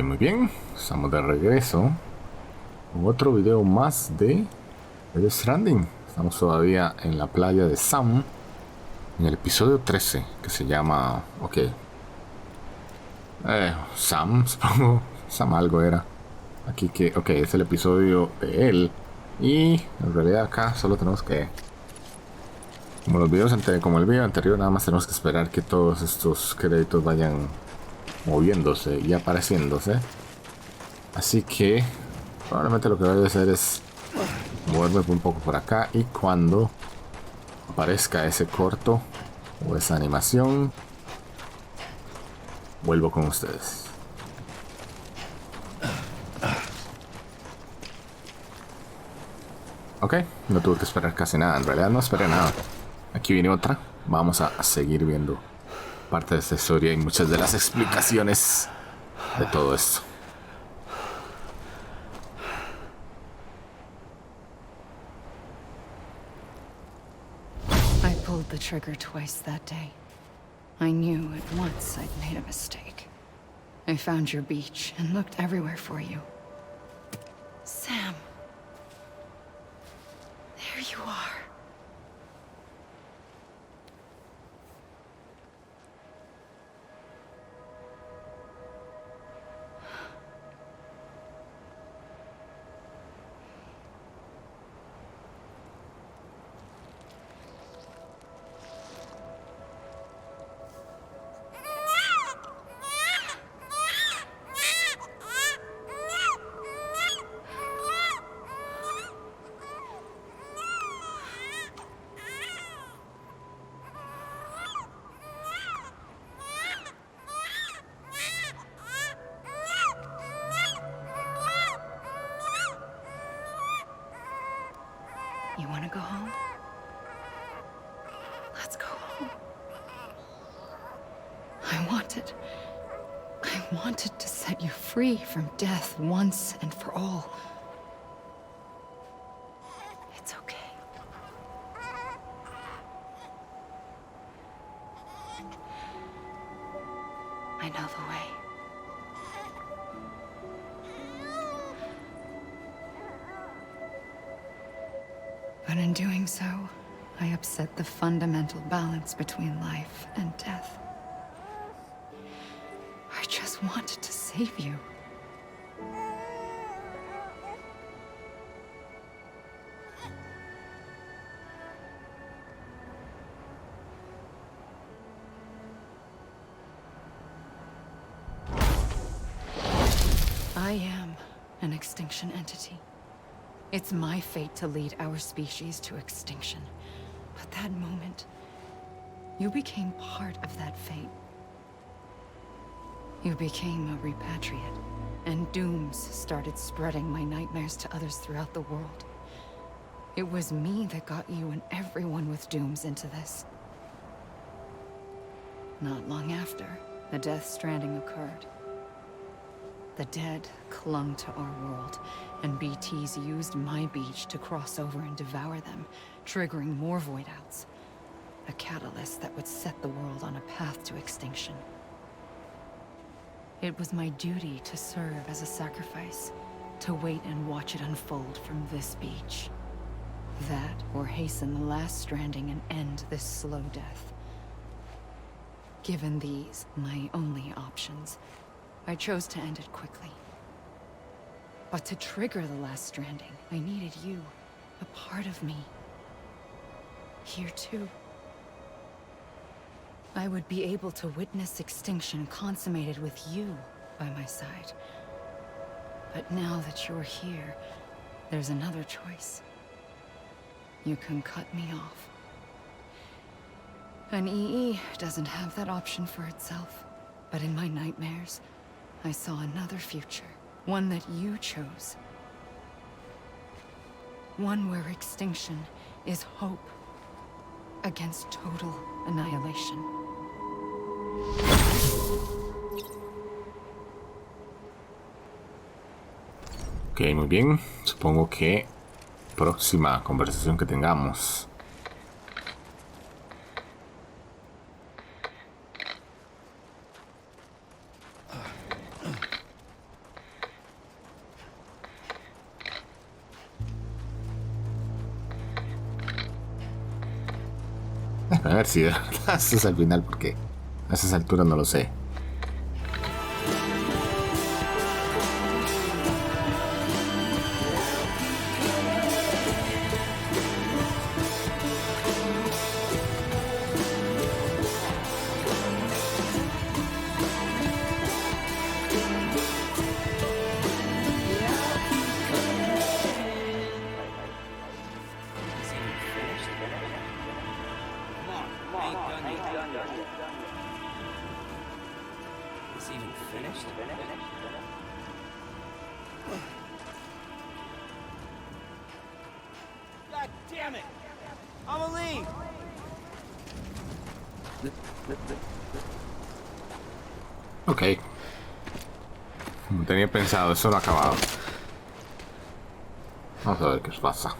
Muy bien, estamos de regreso con otro video más de Stranding. Estamos todavía en la playa de Sam, en el episodio 13, que se llama... Sam, supongo. Sam algo era. Aquí que... Ok, es el episodio de él. Y en realidad acá solo tenemos que... Como los videos anteriores, como el video anterior, nada más tenemos que esperar que todos estos créditos vayan moviéndose y apareciéndose. Así que probablemente lo que voy a hacer es moverme un poco por acá, y cuando aparezca ese corto o esa animación, vuelvo con ustedes. Ok, no tuve que esperar casi nada. En realidad no esperé nada. Aquí viene otra. Vamos a seguir viendo parte de esta historia y muchas de las explicaciones de todo esto. I pulled the trigger twice that day. I knew at once I'd made a mistake. I found your beach and looked everywhere for you. Sam. There you are. You want to go home? Let's go home. I wanted to set you free from death once and for all. It's okay. I know the way. But in doing so, I upset the fundamental balance between life and death. I just wanted to save you. I am an extinction entity. It's my fate to lead our species to extinction. But that moment, you became part of that fate. You became a repatriate, and dooms started spreading my nightmares to others throughout the world. It was me that got you and everyone with dooms into this. Not long after, the Death Stranding occurred. The dead clung to our world, and BTs used my beach to cross over and devour them, triggering more void-outs. A catalyst that would set the world on a path to extinction. It was my duty to serve as a sacrifice, to wait and watch it unfold from this beach. That, or hasten the last stranding and end this slow death. Given these, my only options, I chose to end it quickly. But to trigger the last stranding, I needed you, a part of me. Here too. I would be able to witness extinction consummated with you by my side. But now that you're here, there's another choice. You can cut me off. An EE doesn't have that option for itself. But in my nightmares, I saw another future. One that you chose. One where extinction is hope against total annihilation. Ok, muy bien. Supongo que próxima conversación que tengamos A ver si de verdad esto es el final, porque a esas alturas no lo sé. God damn it! I'm gonna leave. Ok. Como tenía pensado, eso no ha acabado. Vamos a ver qué pasa.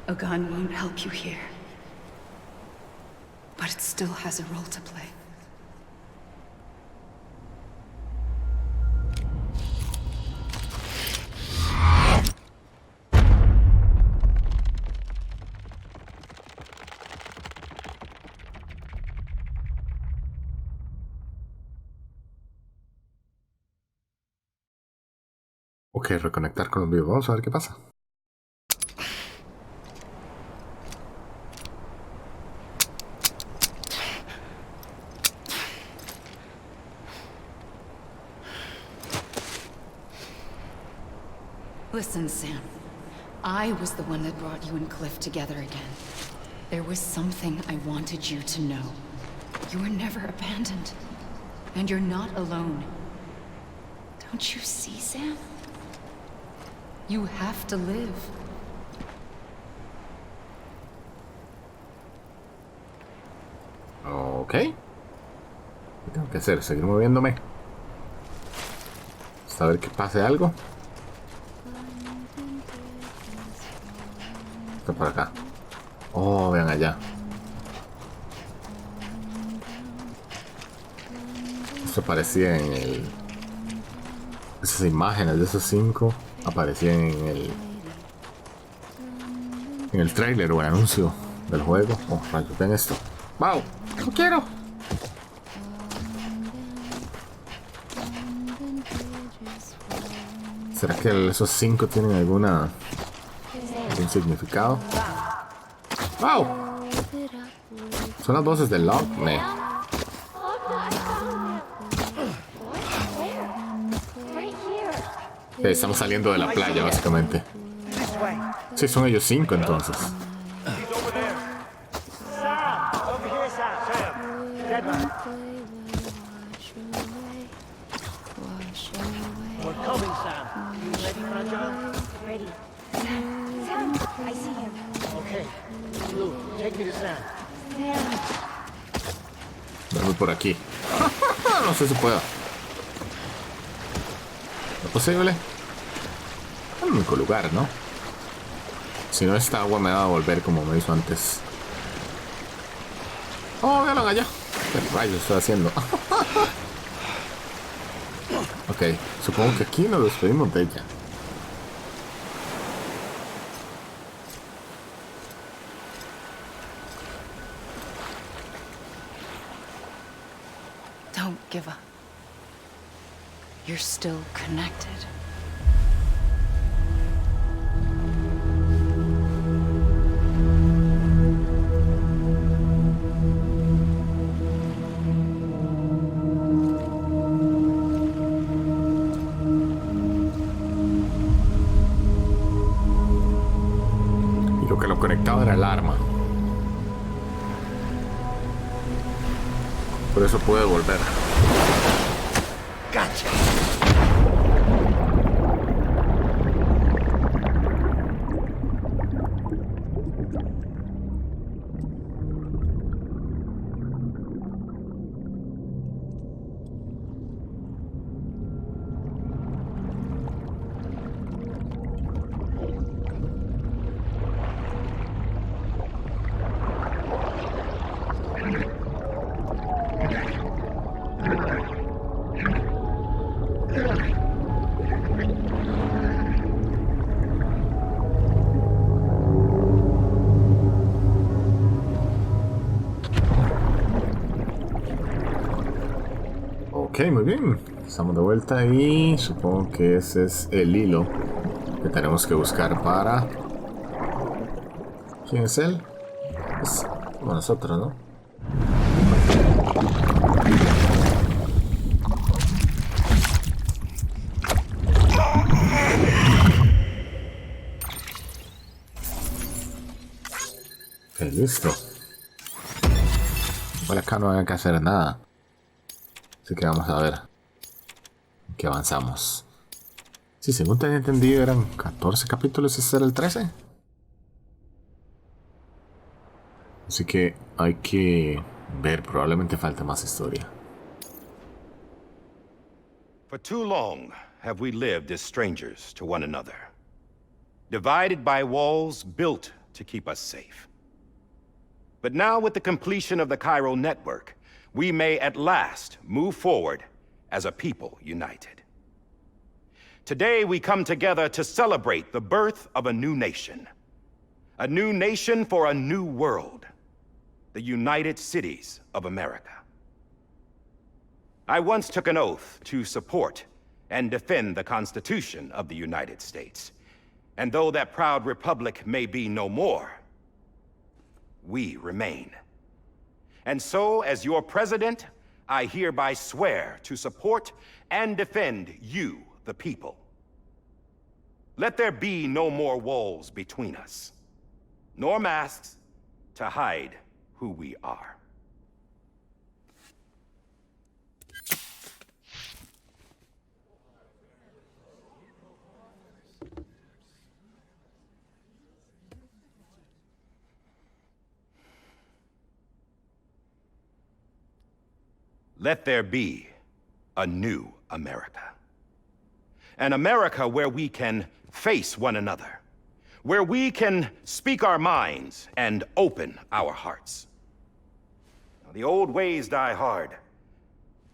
A gun won't help you here. But it still has a role to play. Ok, reconectar con los vivos. Vamos a ver qué pasa. Listen, Sam. I was the one that brought you and Cliff together again. There was something I wanted you to know. You were never abandoned. And you're not alone. Don't you see, Sam? You have to live. Ok. ¿Qué tengo que hacer? ¿Seguir moviéndome? ¿Hasta ver que pase algo? Está por acá. Oh, vean allá. Esto aparecía en el... Esas imágenes de esos 5 aparecían en el tráiler o el anuncio del juego. Oh, rayos, ven esto. ¡Wow! ¡No quiero! ¿Será que esos 5 tienen algún significado? ¡Wow! Son las voces del Log. Estamos saliendo de la playa, básicamente. Sí, son ellos 5 entonces. Voy por aquí. No sé si puedo. ¿Es posible? Es el único lugar, ¿no? Si no, esta agua me va a volver como me hizo antes. Oh, véanlo allá. ¿Qué rayos estoy haciendo? Ok, supongo que aquí nos despedimos de ella. Don't give up. You're still connected. Y lo que lo conectaba era el arma. Por eso pude volver. Gotcha. Ok, muy bien. Estamos de vuelta y supongo que ese es el hilo que tenemos que buscar para... ¿Quién es él? Es como nosotros, ¿no? Ok, listo. Bueno, acá no hay que hacer nada. Así que vamos a ver que avanzamos. Sí, según tenía entendido eran 14 capítulos y este era el 13. Así que hay que ver, probablemente falta más historia. For too long have we lived as strangers to one another, divided by walls built to keep us safe. But now, with the completion of the Cairo network, we may at last move forward as a people united. Today, we come together to celebrate the birth of a new nation for a new world, the United Cities of America. I once took an oath to support and defend the Constitution of the United States. And though that proud republic may be no more, we remain. And so, as your president, I hereby swear to support and defend you, the people. Let there be no more walls between us, nor masks to hide who we are. Let there be a new America. An America where we can face one another, where we can speak our minds and open our hearts. Now, the old ways die hard,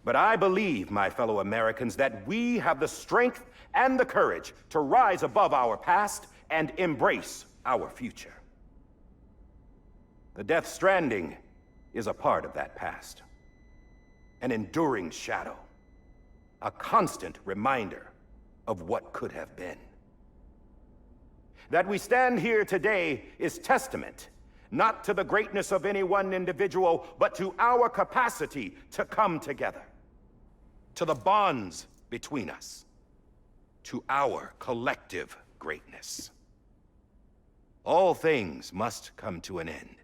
but I believe, my fellow Americans, that we have the strength and the courage to rise above our past and embrace our future. The Death Stranding is a part of that past. An enduring shadow, a constant reminder of what could have been. That we stand here today is testament, not to the greatness of any one individual, but to our capacity to come together, to the bonds between us, to our collective greatness. All things must come to an end,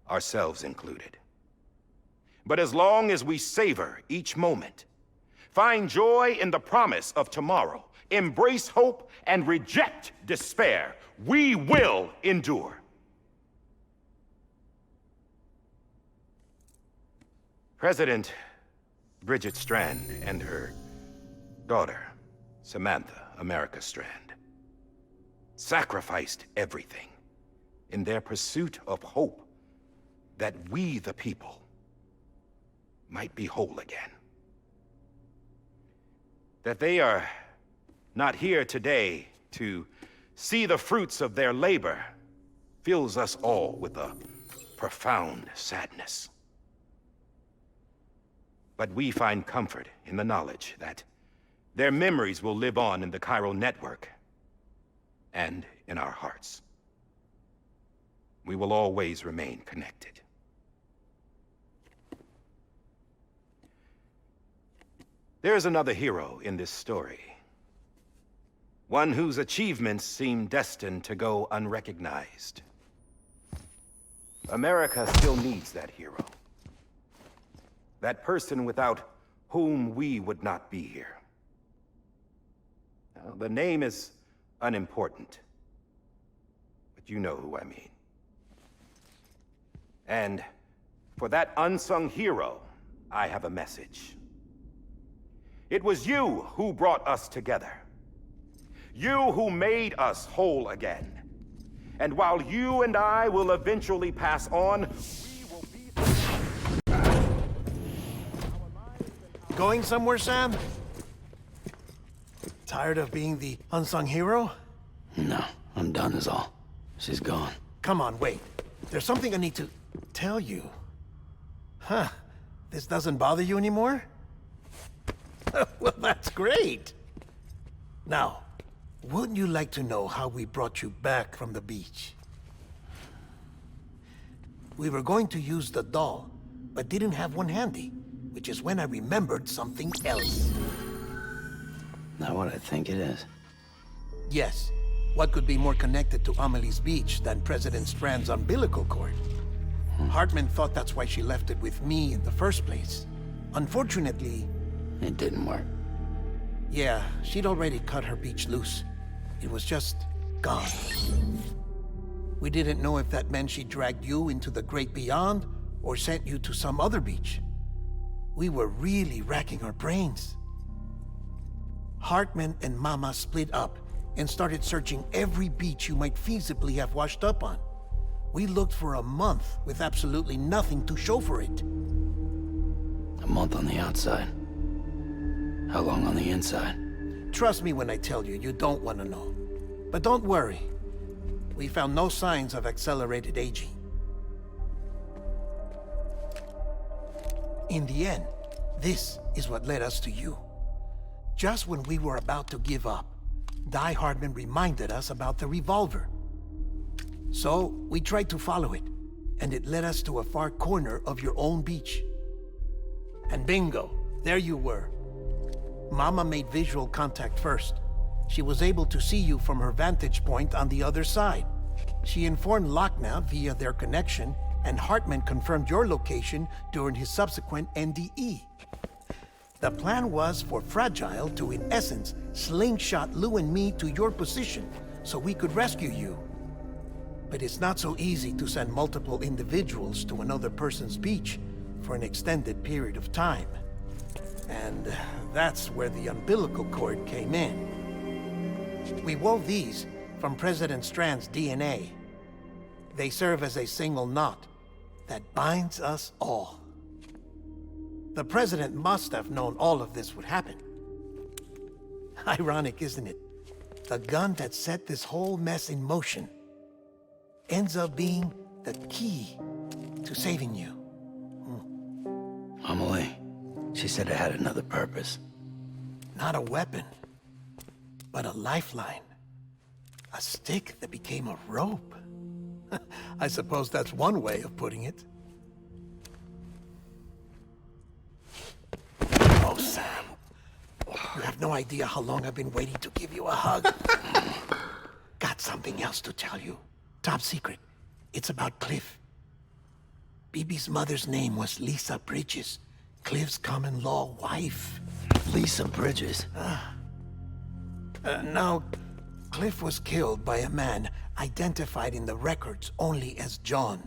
ourselves included. But as long as we savor each moment, find joy in the promise of tomorrow, embrace hope, and reject despair, we will endure. President Bridget Strand and her daughter, Samantha America Strand, sacrificed everything in their pursuit of hope that we, the people, might be whole again. That they are not here today to see the fruits of their labor fills us all with a profound sadness. But we find comfort in the knowledge that their memories will live on in the Cairo network and in our hearts. We will always remain connected. There is another hero in this story. One whose achievements seem destined to go unrecognized. America still needs that hero. That person without whom we would not be here. Now, the name is unimportant, but you know who I mean. And for that unsung hero, I have a message. It was you who brought us together. You who made us whole again. And while you and I will eventually pass on, we will be... Going somewhere, Sam? Tired of being the unsung hero? No, I'm done is all. She's gone. Come on, wait. There's something I need to tell you. Huh. This doesn't bother you anymore? Well, that's great. Now, wouldn't you like to know how we brought you back from the beach? We were going to use the doll, but didn't have one handy, which is when I remembered something else. Not what I think it is. Yes. What could be more connected to Amelie's beach than President Strand's umbilical cord? Hartman thought that's why she left it with me in the first place. Unfortunately... It didn't work. Yeah, she'd already cut her beach loose. It was just gone. We didn't know if that meant she dragged you into the great beyond or sent you to some other beach. We were really racking our brains. Hartman and Mama split up and started searching every beach you might feasibly have washed up on. We looked for a month with absolutely nothing to show for it. A month on the outside. How long on the inside? Trust me when I tell you, you don't want to know. But don't worry. We found no signs of accelerated aging. In the end, this is what led us to you. Just when we were about to give up, Die Hardman reminded us about the revolver. So, we tried to follow it, and it led us to a far corner of your own beach. And bingo, there you were. Mama made visual contact first. She was able to see you from her vantage point on the other side. She informed Lochna via their connection, and Hartman confirmed your location during his subsequent NDE. The plan was for Fragile to, in essence, slingshot Lou and me to your position so we could rescue you. But it's not so easy to send multiple individuals to another person's beach for an extended period of time. And that's where the umbilical cord came in. We wove these from President Strand's DNA. They serve as a single knot that binds us all. The President must have known all of this would happen. Ironic, isn't it? The gun that set this whole mess in motion ends up being the key to saving you. Amelie, she said it had another purpose. Not a weapon, but a lifeline. A stick that became a rope. I suppose that's one way of putting it. Oh, Sam. You have no idea how long I've been waiting to give you a hug. Got something else to tell you. Top secret. It's about Cliff. Bibi's mother's name was Lisa Bridges, Cliff's common-law wife. Lisa Bridges? Now, Cliff was killed by a man identified in the records only as John.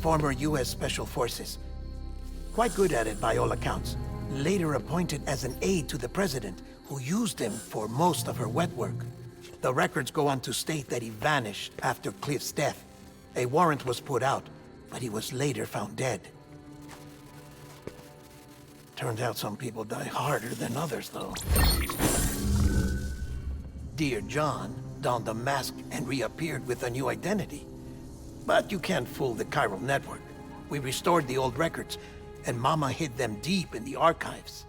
Former U.S. Special Forces. Quite good at it by all accounts. Later appointed as an aide to the president, who used him for most of her wet work. The records go on to state that he vanished after Cliff's death. A warrant was put out, but he was later found dead. Turns out some people die harder than others, though. Dear John donned a mask and reappeared with a new identity. But you can't fool the chiral network. We restored the old records, and Mama hid them deep in the archives.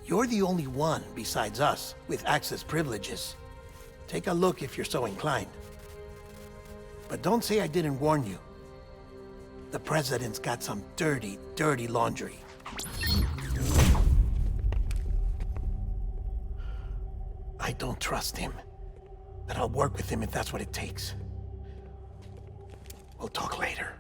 You're the only one, besides us, with access privileges. Take a look if you're so inclined. But don't say I didn't warn you. The President's got some dirty, dirty laundry. I don't trust him, but I'll work with him if that's what it takes. We'll talk later.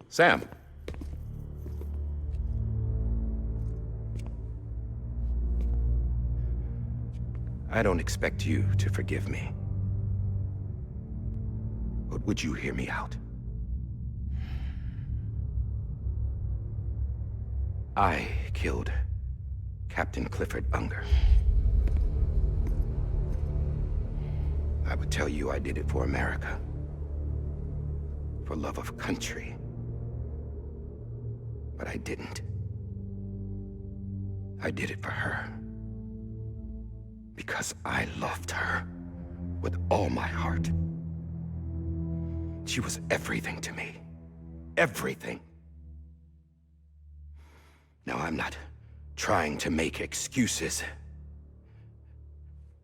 Sam. I don't expect you to forgive me. But would you hear me out? I killed Captain Clifford Unger. I would tell you I did it for America. For love of country. But I didn't. I did it for her. Because I loved her with all my heart. She was everything to me. Everything. Now, I'm not trying to make excuses.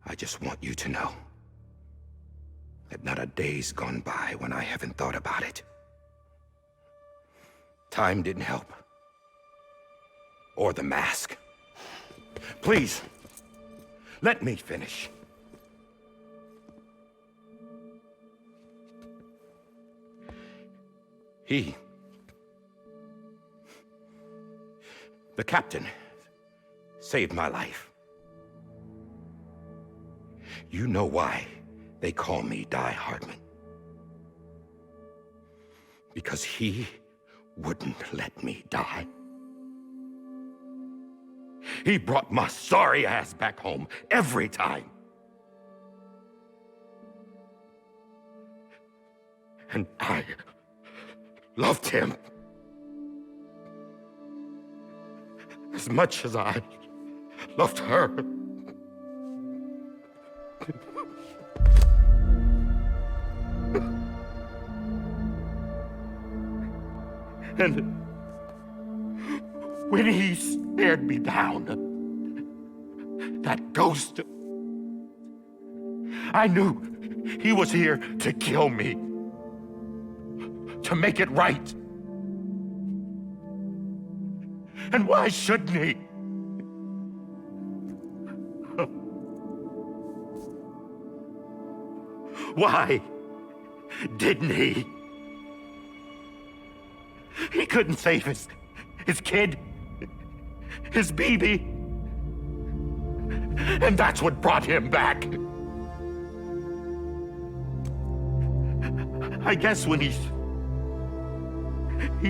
I just want you to know that not a day's gone by when I haven't thought about it. Time didn't help. Or the mask. Please, let me finish. The captain, saved my life. You know why they call me Die Hardman. Because he wouldn't let me die. He brought my sorry ass back home every time. And I loved him as much as I loved her. And when he stared me down, that ghost, I knew he was here to kill me, to make it right. And why shouldn't he? Why didn't he? He couldn't save his kid, his baby. And that's what brought him back. I guess when he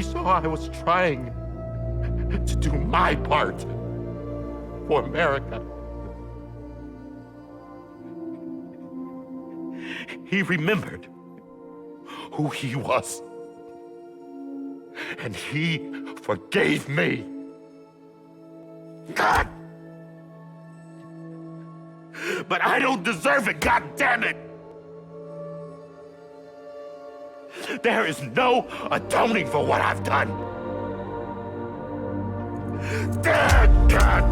saw I was trying to do my part for America, he remembered who he was. And he forgave me. God! But I don't deserve it, God damn it! There is no atoning for what I've done. Dad, God!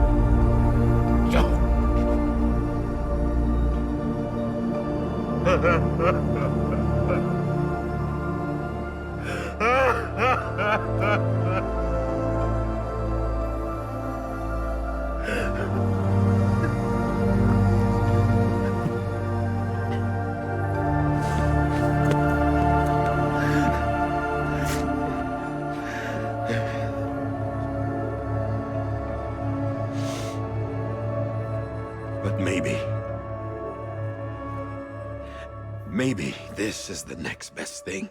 But maybe this is the next best thing.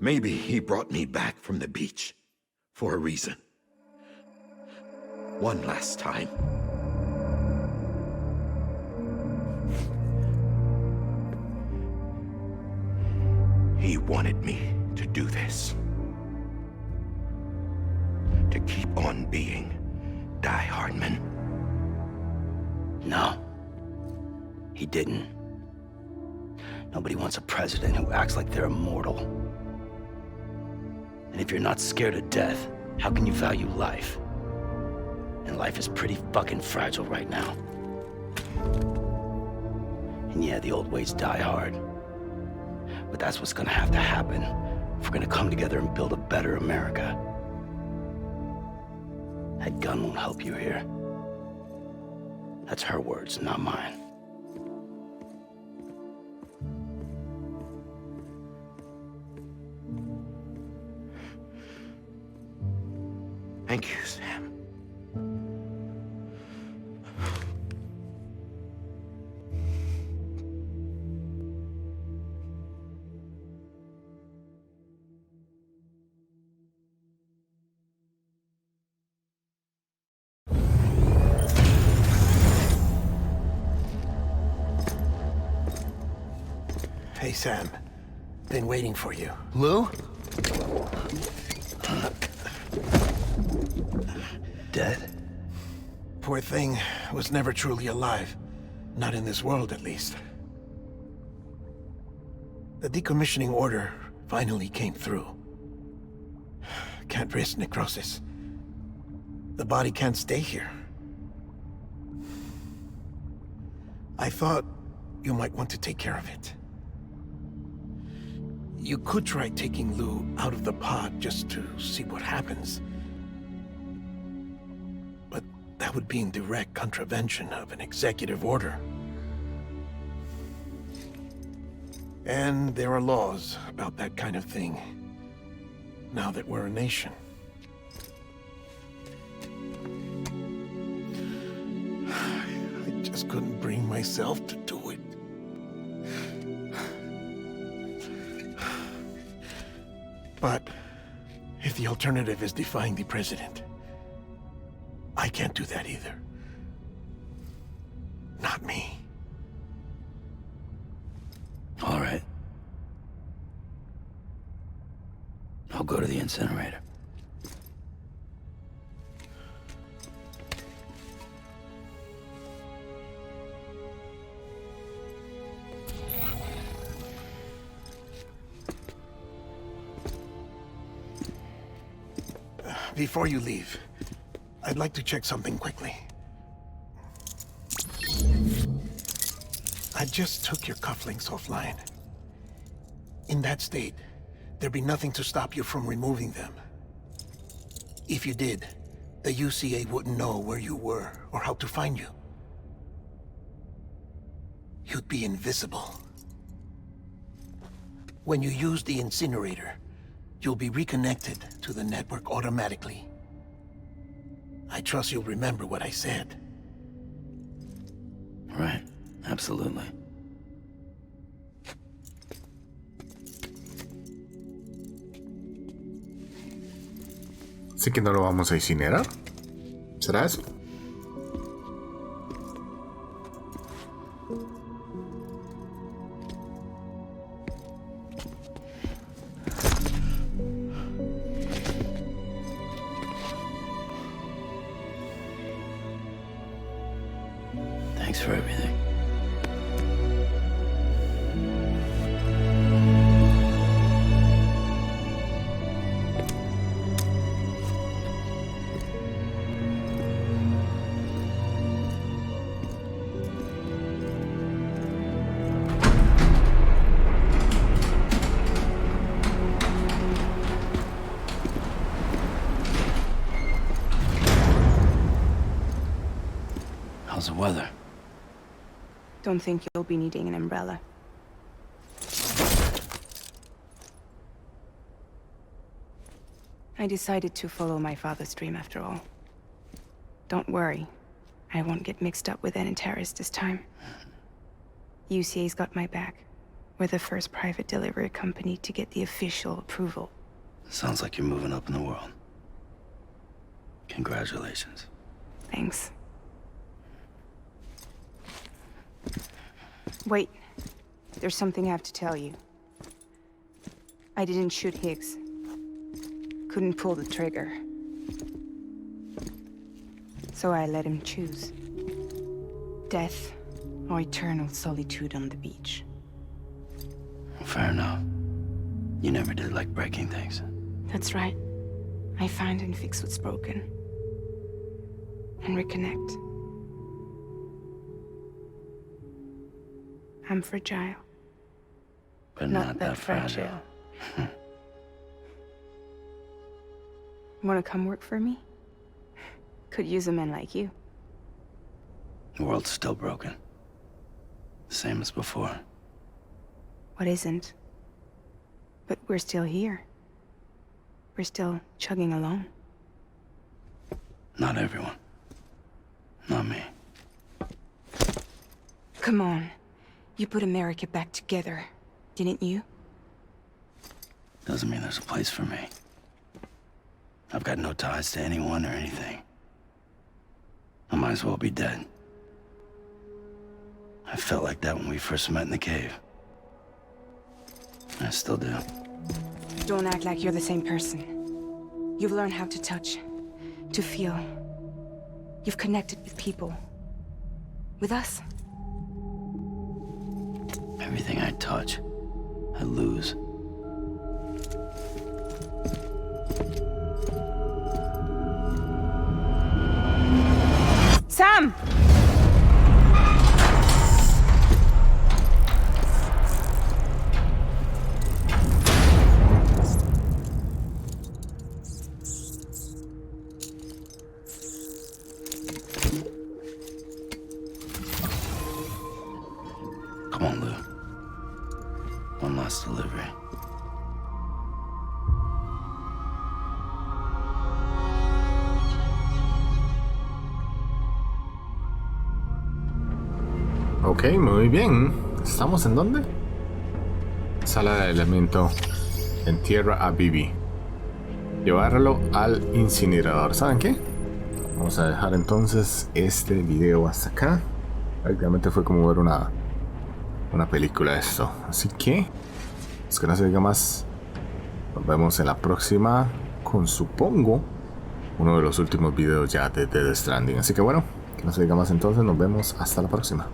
Maybe he brought me back from the beach for a reason. One last time. He wanted me to do this. To keep on being Die Hardman. No. He didn't. Nobody wants a president who acts like they're immortal. And if you're not scared of death, how can you value life? And life is pretty fucking fragile right now. And yeah, the old ways die hard. But that's what's gonna have to happen if we're gonna come together and build a better America. That gun won't help you here. That's her words, not mine. Thank you, Sam. Hey, Sam. Been waiting for you. Lou? dead? Poor thing was never truly alive. Not in this world, at least. The decommissioning order finally came through. Can't risk necrosis. The body can't stay here. I thought you might want to take care of it. You could try taking Lou out of the pod just to see what happens. But that would be in direct contravention of an executive order. And there are laws about that kind of thing, now that we're a nation. I just couldn't bring myself to do it. But if the alternative is defying the president, I can't do that either. Not me. All right. I'll go to the incinerator. Before you leave, I'd like to check something quickly. I just took your cufflinks offline. In that state, there'd be nothing to stop you from removing them. If you did, the UCA wouldn't know where you were or how to find you. You'd be invisible. When you use the incinerator, you'll be reconnected to the network automatically. I trust you'll remember what I said. Right, absolutely. Así que no lo vamos a incinerar. ¿Será eso? Thanks for everything. How's the weather? Don't think you'll be needing an umbrella. I decided to follow my father's dream after all. Don't worry. I won't get mixed up with any terrorists this time. UCA's got my back. We're the first private delivery company to get the official approval. Sounds like you're moving up in the world. Congratulations. Thanks. Wait. There's something I have to tell you. I didn't shoot Higgs. Couldn't pull the trigger. So I let him choose. Death or eternal solitude on the beach. Fair enough. You never did like breaking things. That's right. I find and fix what's broken. And reconnect. I'm fragile. But not that fragile. Wanna come work for me? Could use a man like you. The world's still broken. Same as before. What isn't? But we're still here. We're still chugging along. Not everyone. Not me. Come on. You put America back together, didn't you? Doesn't mean there's a place for me. I've got no ties to anyone or anything. I might as well be dead. I felt like that when we first met in the cave. I still do. Don't act like you're the same person. You've learned how to touch, to feel, You've connected with people. With us. Everything I touch, I lose. Sam! Come on, Lou. One last delivery. Ok, muy bien. ¿Estamos en dónde? Sala de elemento. Entierra a Vivi. Llevarlo al incinerador. ¿Saben qué? Vamos a dejar entonces este video hasta acá. Prácticamente fue como ver una película esto. Así que, es que no se diga más. Nos vemos en la próxima con, supongo, uno de los últimos videos ya de Stranding. Así que bueno, que no se diga más entonces. Nos vemos hasta la próxima.